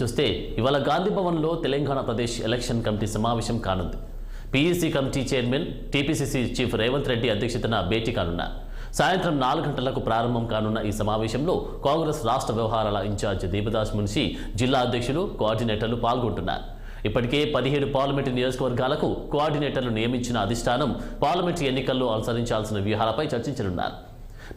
చూస్తే ఇవాళ గాంధీ భవన్లో తెలంగాణ ప్రదేశ్ ఎలక్షన్ కమిటీ సమావేశం కానుంది. PEC committee chairman TPCC chief Revanth Reddy అధ్యక్షతన భేటీ కానున్నారు. సాయంత్రం 4 గంటలకు ప్రారంభం కానున్న ఈ సమావేశంలో కాంగ్రెస్ రాష్ట్ర వ్యవహారాల ఇన్ఛార్జ్ దీపదాస్ మున్షి, జిల్లా అధ్యక్షులు, కోఆర్డినేటర్లు పాల్గొంటున్నారు. ఇప్పటికే 17 పార్లమెంటు నియోజకవర్గాలకు కోఆర్డినేటర్లు నియమించిన అధిష్టానం పార్లమెంటు ఎన్నికల్లో అనుసరించాల్సిన వ్యూహాలపై చర్చించనున్నారు.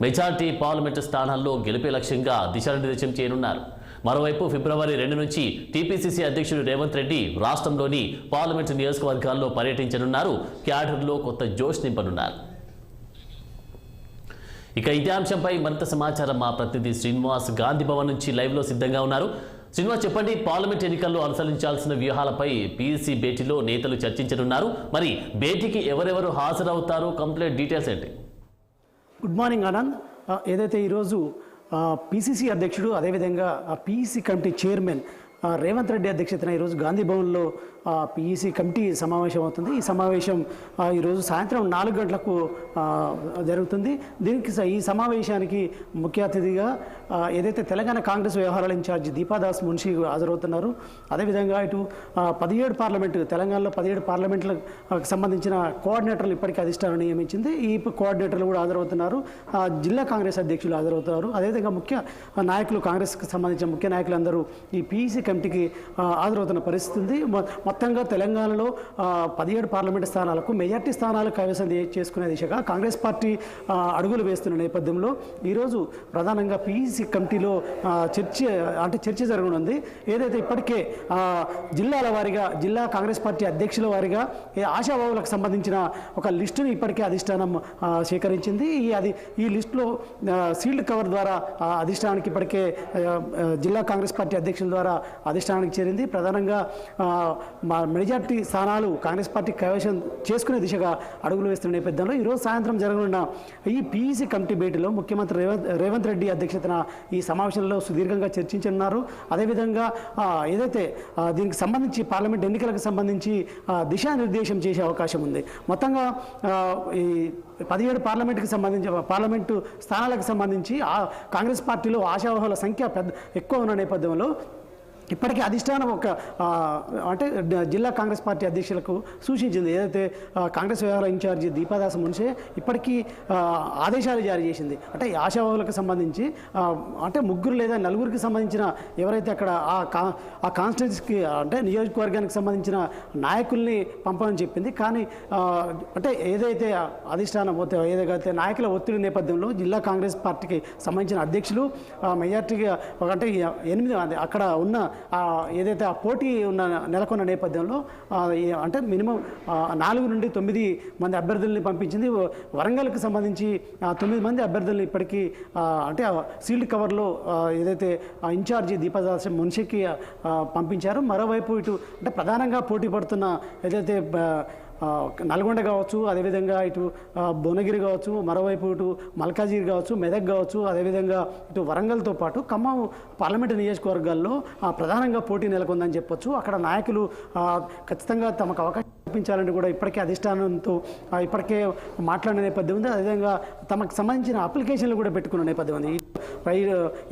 మెజార్టీ పార్లమెంటు స్థానాల్లో గెలిపే లక్ష్యంగా దిశానిర్దేశం చేయనున్నారు. మరోవైపు ఫిబ్రవరి 2 నుంచి టీపీసీసీ అధ్యక్షుడు రేవంత్ రెడ్డి రాష్ట్రంలోని పార్లమెంటు నియోజకవర్గాల్లో పర్యటించనున్నారు. క్యాడర్లో కొత్త జోష్ నింపనున్నారు. ఇక ఇదే అంశంపై మరింత సమాచారం మా ప్రతినిధి శ్రీనివాస్ గాంధీ భవన్ నుంచి లైవ్లో సిద్ధంగా ఉన్నారు. శ్రీనివాస్, చెప్పండి, పార్లమెంట్ ఎన్నికల్లో అనుసరించాల్సిన వ్యూహాలపై పీఈసీ భేటీలో నేతలు చర్చించనున్నారు. మరి భేటీకి ఎవరెవరు హాజరవుతారు? కంప్లీట్ డీటెయిల్స్ ఏంటి? Good morning Anand. ఏదైతే ఈరోజు పీసీసీ అధ్యక్షుడు, అదేవిధంగా PEC committee chairman Revanth Reddy అధ్యక్షతన ఈరోజు గాంధీ భవన్లో పీఈసీ కమిటీ సమావేశం అవుతుంది. ఈ సమావేశం ఈరోజు సాయంత్రం 4 గంటలకు జరుగుతుంది. దీనికి ఈ సమావేశానికి ముఖ్య అతిథిగా ఏదైతే తెలంగాణ కాంగ్రెస్ వ్యవహారాల ఇన్ఛార్జ్ దీపదాస్ మున్షి హాజరవుతున్నారు. అదేవిధంగా ఇటు 17 పార్లమెంటు, తెలంగాణలో 17 పార్లమెంట్లకు సంబంధించిన కోఆర్డినేటర్లు ఇప్పటికీ అధిష్టానం నియమించింది. ఈ కోఆర్డినేటర్లు కూడా హాజరవుతున్నారు. జిల్లా కాంగ్రెస్ అధ్యక్షులు హాజరవుతున్నారు. అదేవిధంగా ముఖ్య నాయకులు, కాంగ్రెస్కి సంబంధించిన ముఖ్య నాయకులందరూ ఈ పీఈసీ కమిటీకి హాజరవుతున్న పరిస్థితి ఉంది. మొత్తంగా తెలంగాణలో 17 పార్లమెంటు స్థానాలకు మెజార్టీ స్థానాలు కైవసం చేసుకునే దిశగా కాంగ్రెస్ పార్టీ అడుగులు వేస్తున్న నేపథ్యంలో ఈరోజు ప్రధానంగా పీఈసీ కమిటీలో చర్చ జరగనుంది. ఏదైతే ఇప్పటికే జిల్లాల వారీగా, జిల్లా కాంగ్రెస్ పార్టీ అధ్యక్షుల వారీగా ఆశావాహులకు సంబంధించిన ఒక లిస్టుని ఇప్పటికే అధిష్టానం సేకరించింది. ఈ లిస్టులో సీల్డ్ కవర్ ద్వారా అధిష్టానానికి ఇప్పటికే జిల్లా కాంగ్రెస్ పార్టీ అధ్యక్షుల ద్వారా అధిష్టానానికి చేరింది. ప్రధానంగా మెజార్టీ స్థానాలు కాంగ్రెస్ పార్టీ కైవసం చేసుకునే దిశగా అడుగులు వేస్తున్న నేపథ్యంలో ఈరోజు సాయంత్రం జరగనున్న ఈ పీఈసీ కమిటీ భేటీలో ముఖ్యమంత్రి రేవంత్ రెడ్డి అధ్యక్షతన ఈ సమావేశంలో సుదీర్ఘంగా చర్చించనున్నారు. అదేవిధంగా ఏదైతే దీనికి సంబంధించి పార్లమెంట్ ఎన్నికలకు సంబంధించి దిశానిర్దేశం చేసే అవకాశం ఉంది. మొత్తంగా ఈ 17 పార్లమెంటు స్థానాలకు సంబంధించి కాంగ్రెస్ పార్టీలో ఆశావాహుల సంఖ్య ఎక్కువ ఉన్న నేపథ్యంలో ఇప్పటికీ అధిష్టానం అంటే జిల్లా కాంగ్రెస్ పార్టీ అధ్యక్షులకు సూచించింది. ఏదైతే కాంగ్రెస్ వ్యవహార ఇన్ఛార్జి దీపదాస్ మున్షే ఇప్పటికీ ఆదేశాలు జారీ చేసింది. అంటే ఆశావాహులకు సంబంధించి అంటే 3 లేదా 4కి సంబంధించిన ఎవరైతే అక్కడ ఆ కాన్స్టిట్యూన్సీకి అంటే నియోజకవర్గానికి సంబంధించిన నాయకుల్ని పంపమని చెప్పింది. కానీ అంటే ఏదైతే అధిష్టానం ఏదైతే నాయకుల ఒత్తిడి నేపథ్యంలో జిల్లా కాంగ్రెస్ పార్టీకి సంబంధించిన అధ్యక్షులు మెజార్టీగా అంటే 8 అక్కడ ఉన్న ఏదైతే ఆ పోటీ నెలకొన్న నేపథ్యంలో అంటే మినిమం 4 నుండి 9 మంది అభ్యర్థుల్ని పంపించింది. వరంగల్కి సంబంధించి 9 మంది అభ్యర్థుల్ని ఇప్పటికీ అంటే సీల్డ్ కవర్లో ఏదైతే ఇన్ఛార్జి దీపదాస్ మున్షికి పంపించారు. మరోవైపు ఇటు అంటే ప్రధానంగా పోటీ పడుతున్న ఏదైతే నల్గొండ కావచ్చు, అదేవిధంగా ఇటు భువనగిరి కావచ్చు, మరోవైపు ఇటు మల్కాజిగిరి కావచ్చు, మెదక్ కావచ్చు, అదేవిధంగా ఇటు వరంగల్తో పాటు ఖమ్మం పార్లమెంటు నియోజకవర్గాల్లో ప్రధానంగా పోటీ నెలకొందని చెప్పొచ్చు. అక్కడ నాయకులు ఖచ్చితంగా తమకు అవకాశం కల్పించాలని కూడా ఇప్పటికే అధిష్టానంతో ఇప్పటికే మాట్లాడిన నేపథ్యం ఉంది. అదేవిధంగా తమకు సంబంధించిన అప్లికేషన్లు కూడా పెట్టుకున్న నేపథ్యం ఉంది.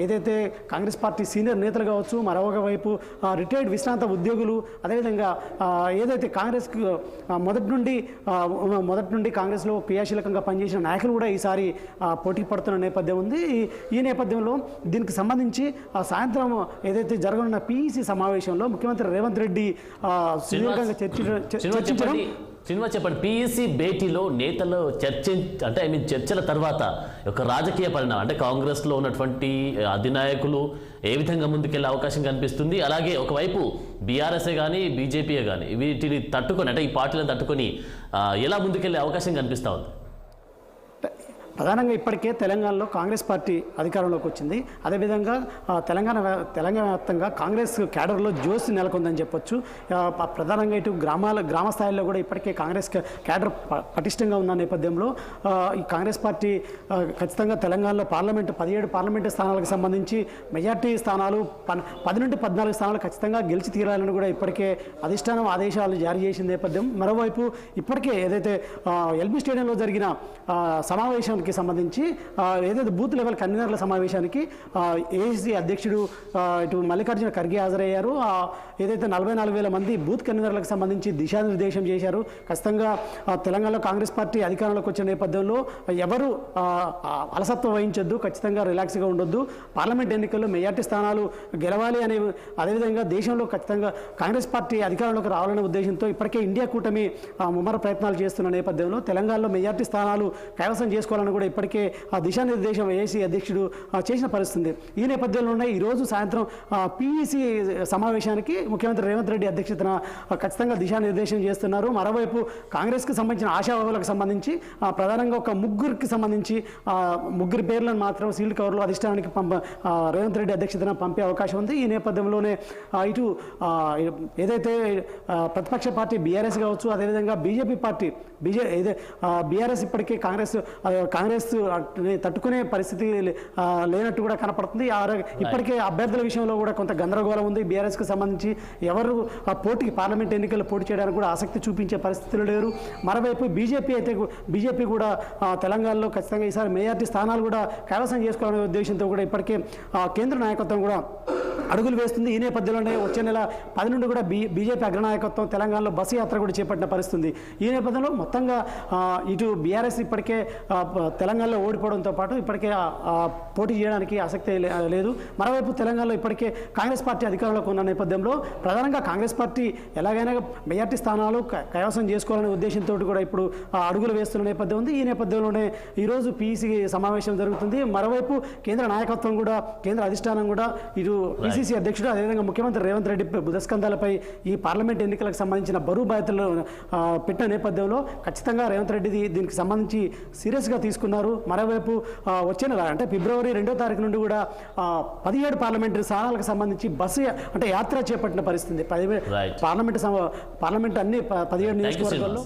ఏదైతే కాంగ్రెస్ పార్టీ సీనియర్ నేతలు కావచ్చు, మరొక వైపు రిటైర్డ్ విశ్రాంత ఉద్యోగులు, అదేవిధంగా ఏదైతే కాంగ్రెస్కి మొదటి నుండి కాంగ్రెస్లో క్రియాశీలకంగా పనిచేసిన నాయకులు కూడా ఈసారి పోటీ పడుతున్న నేపథ్యం ఉంది. ఈ నేపథ్యంలో దీనికి సంబంధించి సాయంత్రం ఏదైతే జరగనున్న పీఈసీ సమావేశంలో ముఖ్యమంత్రి రేవంత్ రెడ్డి సుదీర్ఘంగా చర్చించడం. చెప్పండి, పీఈసీ భేటీలో నేతలు చర్చల తర్వాత ఒక రాజకీయ పరిణామం అంటే కాంగ్రెస్లో ఉన్నటువంటి అధినాయకులు ఏ విధంగా ముందుకెళ్లే అవకాశం కనిపిస్తుంది? అలాగే ఒకవైపు బీఆర్ఎస్ఏ కానీ బీజేపీయే కానీ వీటిని తట్టుకొని అంటే ఈ పార్టీలను తట్టుకొని ఎలా ముందుకెళ్లే అవకాశం కనిపిస్తూ ఉంది? ప్రధానంగా ఇప్పటికే తెలంగాణలో కాంగ్రెస్ పార్టీ అధికారంలోకి వచ్చింది. అదేవిధంగా తెలంగాణ వ్యాప్తంగా కాంగ్రెస్ క్యాడర్లో జోష్ నెలకొందని చెప్పొచ్చు. ప్రధానంగా ఇటు గ్రామ స్థాయిలో కూడా ఇప్పటికే కాంగ్రెస్ క్యాడర్ పటిష్టంగా ఉన్న నేపథ్యంలో ఈ కాంగ్రెస్ పార్టీ ఖచ్చితంగా తెలంగాణలో 17 పార్లమెంటు స్థానాలకు సంబంధించి మెజార్టీ స్థానాలు 10 నుండి 14 స్థానాలు ఖచ్చితంగా గెలిచి తీరాలని కూడా ఇప్పటికే అధిష్టానం ఆదేశాలు జారీ చేసిన నేపథ్యం. మరోవైపు ఇప్పటికే ఏదైతే ఎల్బీ స్టేడియంలో జరిగిన సమావేశానికి సమావేశానికి సంబంధించి ఏదైతే బూత్ లెవెల్ కన్వీనర్ల సమావేశానికి ఏఐసిసి అధ్యక్షుడు ఇటు మల్లికార్జున ఖర్గే హాజరయ్యారు. ఏదైతే 44,000 మంది బూత్ కన్వీనర్లకు సంబంధించి దిశానిర్దేశం చేశారు. ఖచ్చితంగా తెలంగాణలో కాంగ్రెస్ పార్టీ అధికారంలోకి వచ్చిన నేపథ్యంలో ఎవరు అలసత్వం వహించొద్దు, ఖచ్చితంగా రిలాక్స్గా ఉండొద్దు, పార్లమెంట్ ఎన్నికల్లో మెజార్టీ స్థానాలు గెలవాలి అనే, అదేవిధంగా దేశంలో ఖచ్చితంగా కాంగ్రెస్ పార్టీ అధికారంలోకి రావాలనే ఉద్దేశంతో ఇప్పటికే ఇండియా కూటమి ముమ్మర ప్రయత్నాలు చేస్తున్న నేపథ్యంలో తెలంగాణలో మెజార్టీ స్థానాలు కైవసం చేసుకోవాలని కూడా ఇప్పటికే దిశానిర్దేశం ఏఐసీ అధ్యక్షుడు చేసిన పరిస్థితి. ఈ నేపథ్యంలోనే ఈరోజు సాయంత్రం పీఈసీ సమావేశానికి ముఖ్యమంత్రి రేవంత్ రెడ్డి అధ్యక్షతన ఖచ్చితంగా దిశానిర్దేశం చేస్తున్నారు. మరోవైపు కాంగ్రెస్కి సంబంధించిన ఆశావాహులకు సంబంధించి ప్రధానంగా ఒక ముగ్గురికి సంబంధించి ముగ్గురి పేర్లను మాత్రం సీల్డ్ కవర్లో అధిష్టానానికి రేవంత్ రెడ్డి అధ్యక్షతన పంపే అవకాశం ఉంది. ఈ నేపథ్యంలోనే ఇటు ఏదైతే ప్రతిపక్ష పార్టీ బీఆర్ఎస్ కావచ్చు, అదేవిధంగా బీజేపీ పార్టీ బీఆర్ఎస్ ఇప్పటికే కాంగ్రెస్ తట్టుకునే పరిస్థితి లేనట్టు కూడా కనపడుతుంది. ఇప్పటికే అభ్యర్థుల విషయంలో కూడా కొంత గందరగోళం ఉంది. బీఆర్ఎస్కి సంబంధించి ఎవరు పోటీకి పార్లమెంట్ ఎన్నికల్లో పోటీ చేయడానికి కూడా ఆసక్తి చూపించే పరిస్థితులు లేరు. మరోవైపు బీజేపీ కూడా తెలంగాణలో ఖచ్చితంగా ఈసారి మెజార్టీ స్థానాలు కూడా కైవసం చేసుకోవాలనే ఉద్దేశంతో కూడా ఇప్పటికే కేంద్ర నాయకత్వం కూడా అడుగులు వేస్తుంది. ఈ నేపథ్యంలోనే వచ్చే నెల 10 నుండి కూడా బీజేపీ అగ్రనాయకత్వం తెలంగాణలో బస్సు యాత్ర కూడా చేపట్టిన పరిస్థితుంది. ఈ నేపథ్యంలో మొత్తంగా ఇటు బీఆర్ఎస్ ఇప్పటికే తెలంగాణలో ఓడిపోవడంతో పాటు ఇప్పటికే పోటీ చేయడానికి ఆసక్తి లేదు. మరోవైపు తెలంగాణలో ఇప్పటికే కాంగ్రెస్ పార్టీ అధికారంలోకి ఉన్న నేపథ్యంలో ప్రధానంగా కాంగ్రెస్ పార్టీ ఎలాగైనా మెజార్టీ స్థానాలు కైవసం చేసుకోవాలనే ఉద్దేశంతో కూడా ఇప్పుడు అడుగులు వేస్తున్న నేపథ్యం ఉంది. ఈ నేపథ్యంలోనే ఈరోజు పీసీ సమావేశం జరుగుతుంది. మరోవైపు కేంద్ర నాయకత్వం కూడా, కేంద్ర అధిష్టానం కూడా ఇటు పిసిసి అధ్యక్షుడు అదేవిధంగా ముఖ్యమంత్రి రేవంత్ రెడ్డి బుధస్కంధాలపై ఈ పార్లమెంట్ ఎన్నికలకు సంబంధించిన బరువు బాధ్యతలు పెట్టిన నేపథ్యంలో ఖచ్చితంగా రేవంత్ రెడ్డి దీనికి సంబంధించి సీరియస్గా తీసుకున్నారు. మరోవైపు వచ్చే నెల అంటే ఫిబ్రవరి 2వ తారీఖు నుండి కూడా 17 పార్లమెంటరీ స్థానాలకు సంబంధించి బస్సు అంటే యాత్ర చేపట్టిన పరిస్థితి. పార్లమెంట్ అన్ని 17 నియోజకవర్గాల్లో